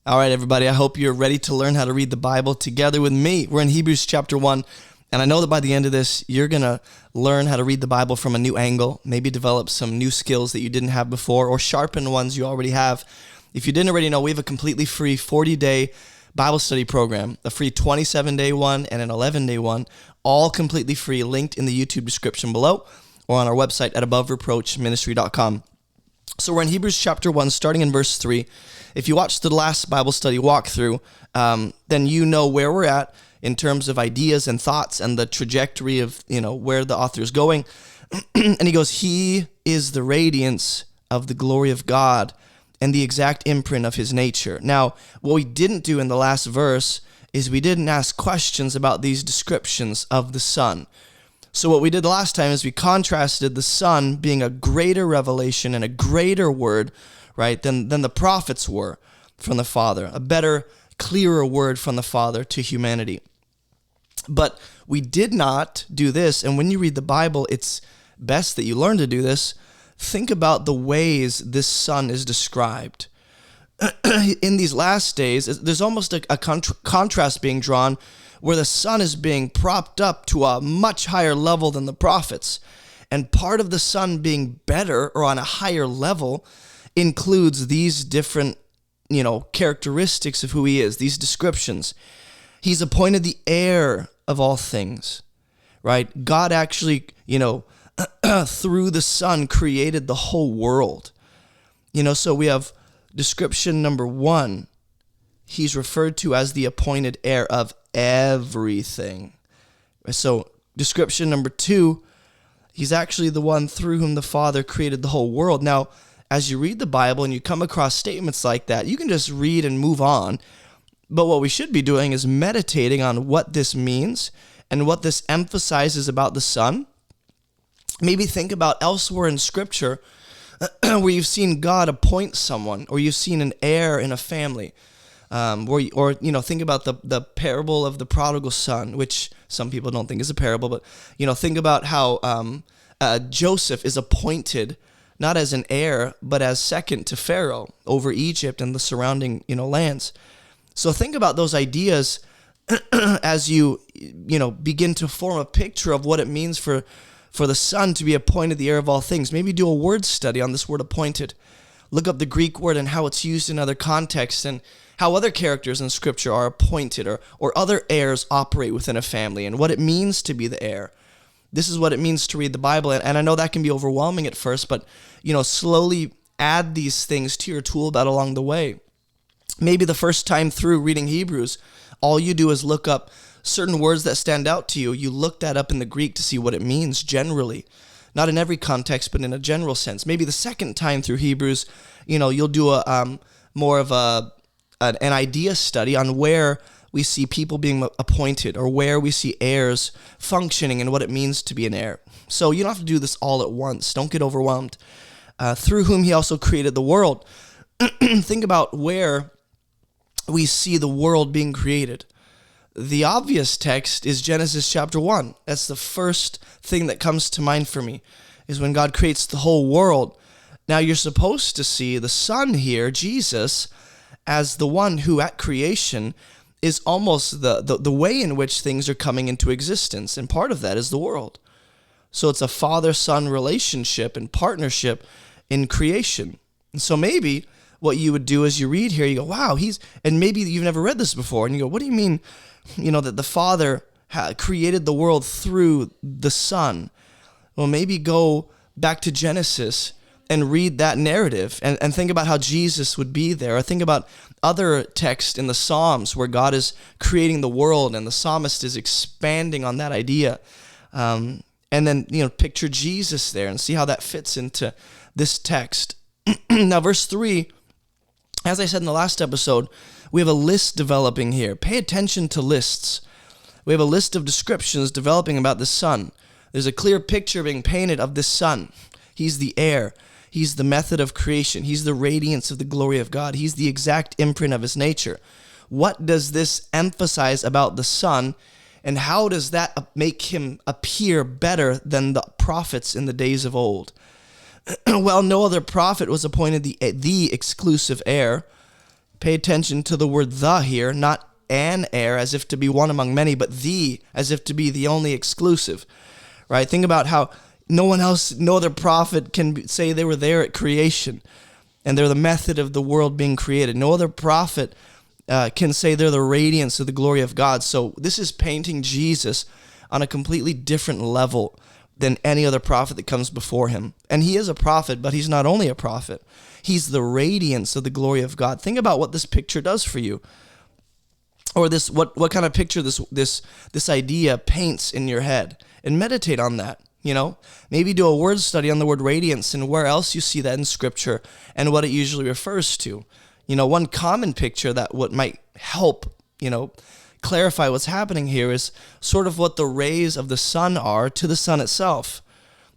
All right, everybody, I hope you're ready to learn how to read the Bible together with me. We're in Hebrews chapter 1, and I know that by the end of this, you're going to learn how to read the Bible from a new angle, maybe develop some new skills that you didn't have before, or sharpen ones you already have. If you didn't already know, we have a completely free 40-day Bible study program, a free 27-day one and an 11-day one, all completely free, linked in the YouTube description below or on our website at abovereproachministry.com. So we're in Hebrews chapter 1, starting in verse 3. If you watched the last Bible study walkthrough, then you know where we're at in terms of ideas and thoughts and the trajectory of, where the author is going. And he goes, he is the radiance of the glory of God and the exact imprint of his nature. Now, what we didn't do in the last verse is we didn't ask questions about these descriptions of the Son. So what we did last time is we contrasted the Son being a greater revelation and a greater word, right, than the prophets were from the Father, a better, clearer word from the Father to humanity. But we did not do this, and when you read the Bible, it's best that you learn to do this. Think about the ways this Son is described. In these last days, there's almost a contrast being drawn where the Son is being propped up to a much higher level than the prophets. And part of the Son being better or on a higher level includes these different, characteristics of who he is, these descriptions. He's appointed the heir of all things, right? God actually, through the Son created the whole world. So we have description number 1. He's referred to as the appointed heir of everything. So description number 2, he's actually the one through whom the Father created the whole world. Now, as you read the Bible and you come across statements like that, you can just read and move on. But what we should be doing is meditating on what this means and what this emphasizes about the Son. Maybe think about elsewhere in Scripture where you've seen God appoint someone, or you've seen an heir in a family. Think about the parable of the prodigal son, which some people don't think is a parable, but, think about how Joseph is appointed not as an heir, but as second to Pharaoh over Egypt and the surrounding, lands. So think about those ideas as you begin to form a picture of what it means for the Son to be appointed the heir of all things. Maybe do a word study on this word appointed. Look up the Greek word and how it's used in other contexts, and how other characters in Scripture are appointed, or other heirs operate within a family, and what it means to be the heir. This is what it means to read the Bible, and I know that can be overwhelming at first, but slowly add these things to your tool belt along the way. Maybe the first time through reading Hebrews, all you do is look up certain words that stand out to you. You look that up in the Greek to see what it means generally. Not in every context, but in a general sense. Maybe the second time through Hebrews, you'll do a more of an idea study on where we see people being appointed, or where we see heirs functioning and what it means to be an heir. So you don't have to do this all at once. Don't get overwhelmed. Through whom he also created the world. Think about where we see the world being created. The obvious text is Genesis chapter 1. That's the first thing that comes to mind for me, is when God creates the whole world. Now you're supposed to see the Son here, Jesus, as the one who at creation is almost the way in which things are coming into existence, and part of that is the world. So it's a father-son relationship and partnership in creation. And so maybe what you would do as you read here, you go, wow, and maybe you've never read this before, and you go, what do you mean, that the Father created the world through the Son? Well, maybe go back to Genesis and read that narrative and think about how Jesus would be there. Or think about other texts in the Psalms where God is creating the world and the psalmist is expanding on that idea. And then, picture Jesus there and see how that fits into this text. Now, verse 3, as I said in the last episode, we have a list developing here. Pay attention to lists. We have a list of descriptions developing about the Son. There's a clear picture being painted of this Son. He's the heir. He's the method of creation. He's the radiance of the glory of God. He's the exact imprint of his nature. What does this emphasize about the Son, and how does that make him appear better than the prophets in the days of old? Well, no other prophet was appointed the exclusive heir. Pay attention to the word the here, not an heir as if to be one among many, but the as if to be the only exclusive, right? Think about how no one else, no other prophet can say they were there at creation and they're the method of the world being created. No other prophet can say they're the radiance of the glory of God. So this is painting Jesus on a completely different level than any other prophet that comes before him. And he is a prophet, but he's not only a prophet. He's the radiance of the glory of God. Think about what this picture does for you. Or this, what kind of picture this idea paints in your head. And meditate on that, you know. Maybe do a word study on the word radiance and where else you see that in Scripture and what it usually refers to. You know, one common picture that what might help, you know, clarify what's happening here is sort of what the rays of the sun are to the sun itself.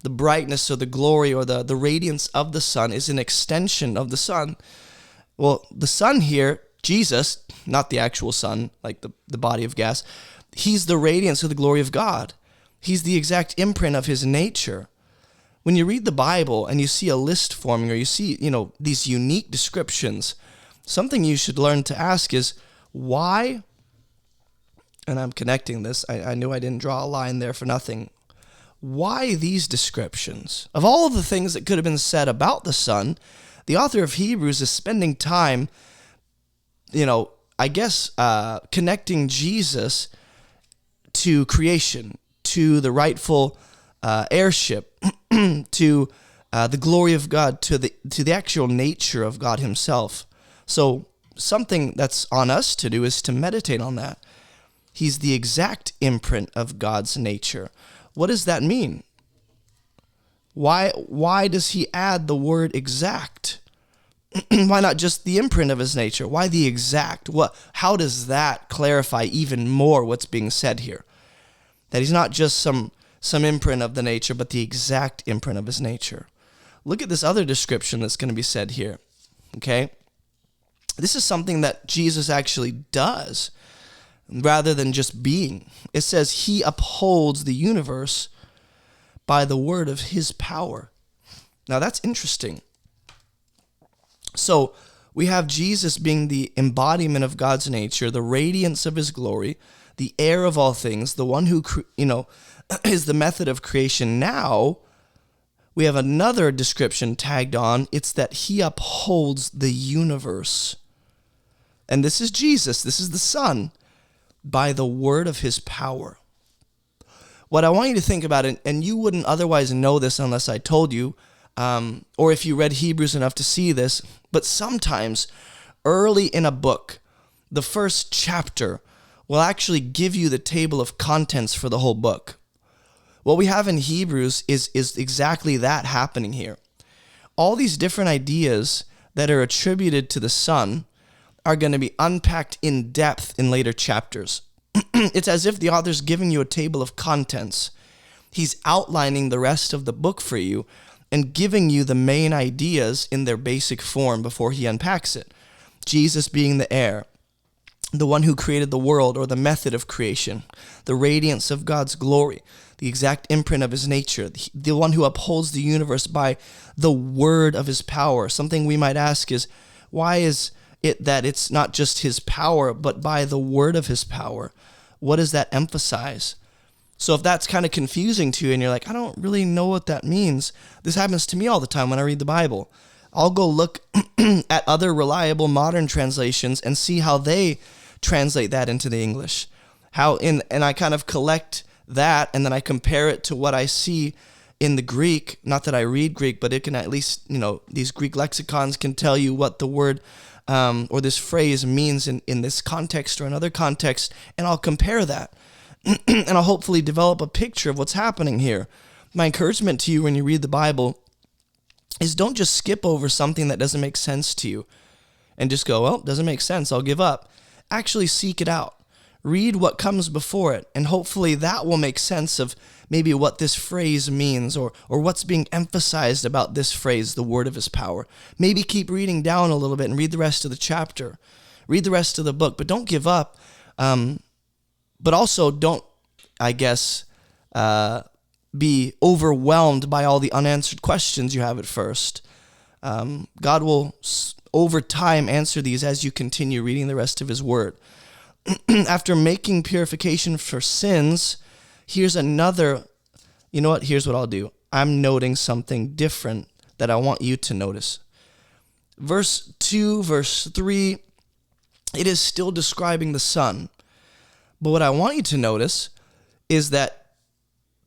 The brightness or the glory or the radiance of the sun is an extension of the sun. Well, the sun here, Jesus, not the actual sun, like the body of gas, he's the radiance of the glory of God. He's the exact imprint of his nature. When you read the Bible and you see a list forming or you see, you know, these unique descriptions, something you should learn to ask is why, and I'm connecting this, I knew I didn't draw a line there for nothing. Why these descriptions? Of all the things that could have been said about the sun, the author of Hebrews is spending time, you know, I guess, connecting Jesus to creation, to the rightful heirship, to the glory of God, to the actual nature of God himself. So something that's on us to do is to meditate on that. He's the exact imprint of God's nature. What does that mean? Why does he add the word exact? Why not just the imprint of his nature? Why the exact? How does that clarify even more what's being said here? That he's not just some imprint of the nature, but the exact imprint of his nature. Look at this other description that's going to be said here, okay? This is something that Jesus actually does rather than just being. It says he upholds the universe by the word of his power. Now that's interesting. So we have Jesus being the embodiment of God's nature, the radiance of his glory, the heir of all things, the one who, is the method of creation. Now we have another description tagged on. It's that he upholds the universe. And this is Jesus. This is the Son by the word of his power. What I want you to think about, and you wouldn't otherwise know this unless I told you, or if you read Hebrews enough to see this, but sometimes early in a book, the first chapter will actually give you the table of contents for the whole book. What we have in Hebrews is exactly that happening here. All these different ideas that are attributed to the Son are going to be unpacked in depth in later chapters. It's as if the author's giving you a table of contents. He's outlining the rest of the book for you and giving you the main ideas in their basic form before he unpacks it. Jesus being the heir, the one who created the world or the method of creation, the radiance of God's glory, the exact imprint of his nature, the one who upholds the universe by the word of his power. Something we might ask is, why is it that it's not just his power, but by the word of his power? What does that emphasize? So if that's kind of confusing to you and you're like, I don't really know what that means. This happens to me all the time when I read the Bible. I'll go look at other reliable modern translations and see how they translate that into the English. And I kind of collect that and then I compare it to what I see in the Greek. Not that I read Greek, but it can at least, these Greek lexicons can tell you what the word or this phrase means in this context or another context, and I'll compare that. And I'll hopefully develop a picture of what's happening here. My encouragement to you when you read the Bible is don't just skip over something that doesn't make sense to you and just go, well, it doesn't make sense, I'll give up. Actually seek it out. Read what comes before it, and hopefully that will make sense of maybe what this phrase means or what's being emphasized about this phrase, the word of his power. Maybe keep reading down a little bit and read the rest of the chapter. Read the rest of the book, but don't give up. But also don't, I guess, be overwhelmed by all the unanswered questions you have at first. God will, over time, answer these as you continue reading the rest of his word. After making purification for sins, here's another, you know what, here's what I'll do. I'm noting something different that I want you to notice. Verse 2, verse 3, it is still describing the Son. But what I want you to notice is that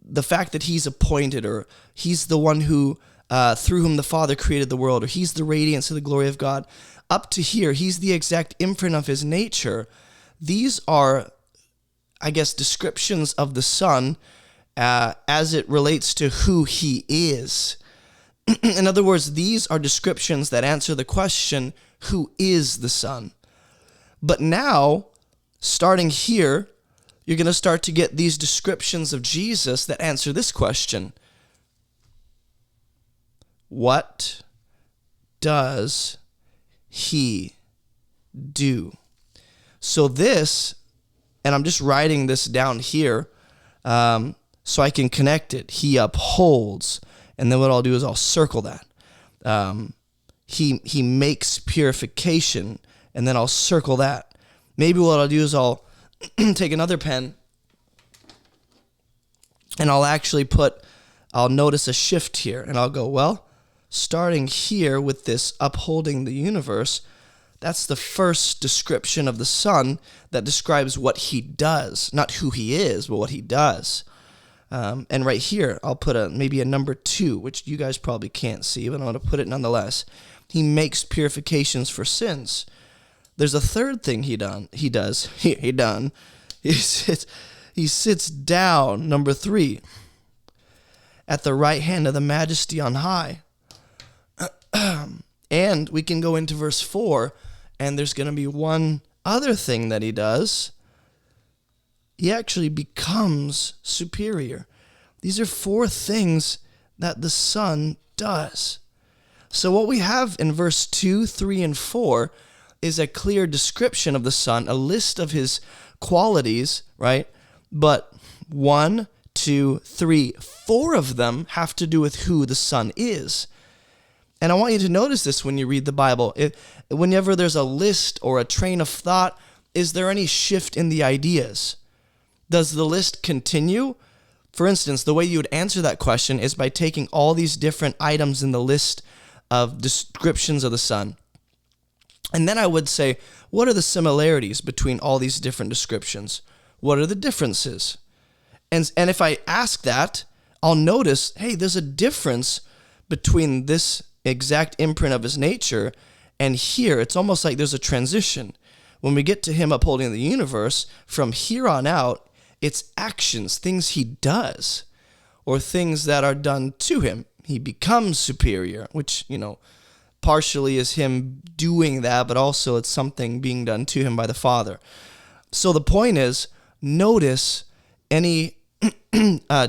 the fact that he's appointed, or he's the one who, through whom the Father created the world, or he's the radiance of the glory of God, up to here, he's the exact imprint of his nature. These are, I guess, descriptions of the Son as it relates to who he is. In other words, these are descriptions that answer the question, who is the Son? But now, starting here, you're going to start to get these descriptions of Jesus that answer this question. What does he do? So this, and I'm just writing this down here so I can connect it. He upholds. And then what I'll do is I'll circle that. He makes purification, and then I'll circle that. Maybe what I'll do is I'll take another pen, and I'll notice a shift here, and I'll go, well, starting here with this upholding the universe, that's the first description of the Son that describes what he does, not who he is, but what he does. And right here, I'll put maybe a number 2, which you guys probably can't see, but I'm going to put it nonetheless. He makes purifications for sins. There's a third thing he does. He sits down, number 3, at the right hand of the Majesty on high. And we can go into verse 4, and there's going to be one other thing that he does. He actually becomes superior. These are 4 things that the Son does. So what we have in verse 2, 3, and 4 is a clear description of the Son, a list of his qualities, right? But 1, 2, 3, 4 of them have to do with who the Son is. And I want you to notice this when you read the Bible. Whenever there's a list or a train of thought, is there any shift in the ideas? Does the list continue? For instance, the way you would answer that question is by taking all these different items in the list of descriptions of the Son. And then I would say, what are the similarities between all these different descriptions? What are the differences? And if I ask that, I'll notice, hey, there's a difference between this exact imprint of his nature and here. It's almost like there's a transition. When we get to him upholding the universe, from here on out, it's actions, things he does, or things that are done to him. He becomes superior, which, partially is him doing that, but also it's something being done to him by the Father. So the point is, notice any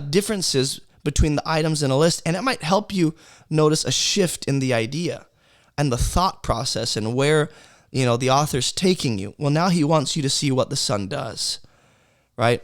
differences between the items in a list, and it might help you notice a shift in the idea and the thought process and where, the author's taking you. Well, now he wants you to see what the Son does, right?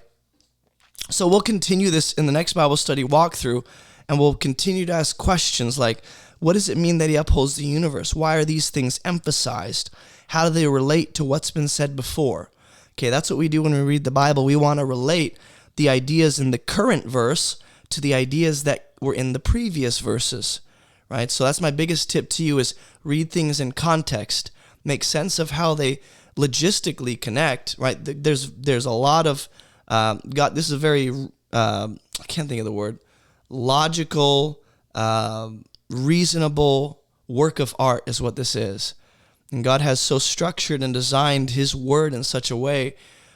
So we'll continue this in the next Bible study walkthrough, and we'll continue to ask questions like, what does it mean that he upholds the universe? Why are these things emphasized? How do they relate to what's been said before? Okay, that's what we do when we read the Bible. We want to relate the ideas in the current verse to the ideas that were in the previous verses, right? So that's my biggest tip to you, is read things in context. Make sense of how they logistically connect, right? There's a lot of, this is a very, I can't think of the word, logical, reasonable work of art is what this is. And God has so structured and designed his word in such a way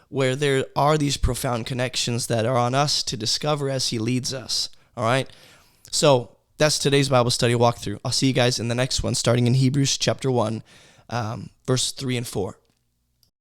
where there are these profound connections that are on us to discover as he leads us, all right? So that's today's Bible study walkthrough. I'll see you guys in the next one, starting in Hebrews chapter 1, verse 3 and 4.